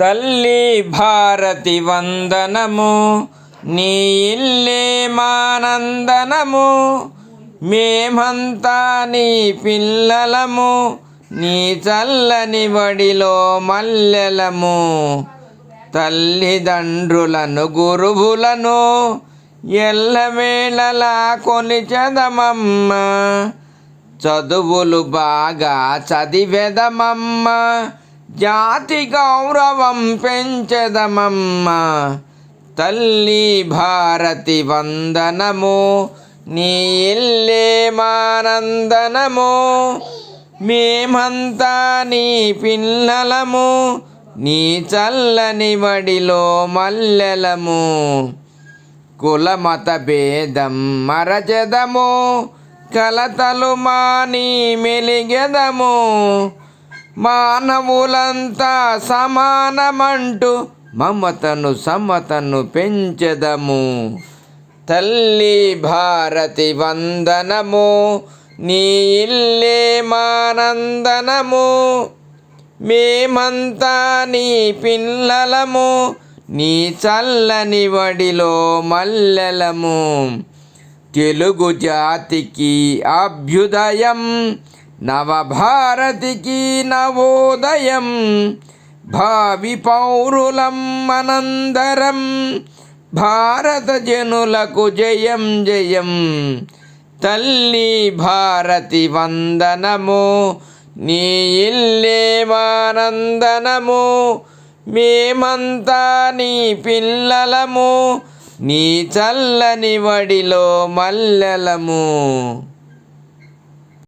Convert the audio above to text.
తల్లి భారతి వందనము, నీ ఇల్లే మానందనము. మేమంతా నీ పిల్లలము, నీ చల్లని వడిలో మల్లెలము. తల్లిదండ్రులను గురువులను ఎల్లవేళలా కొలిచెదమమ్మ. చదువులు బాగా చదివెదమమ్మ, జాతి గౌరవం పెంచెదమమ్మ. తల్లి భారతి వందనము, నీ ఇల్లే మానందనము. మేమంతా నీ పిల్లలము, నీ చల్లని వడిలో మల్లెలము. కులమత భేదం మరచెదము, కలతలు మాని మెలిగెదము. మానవులంతా సమానమంటూ మమతను సమతను పెంచెదము. తల్లి భారతి వందనము, నీ ఇల్లే మానందనము. మేమంతా నీ పిల్లలము, నీ చల్లని వడిలో మల్లెలము. తెలుగు జాతికి అభ్యుదయం, నవభారతికి నవోదయం. భావి పౌరులం మనందరం, భారత జనులకు జయం జయం. తల్లి భారతి వందనము, నీ ఇల్లే మానందనము. మేమంతా నీ పిల్లలము, నీ చల్లని వడిలో మల్లెలము.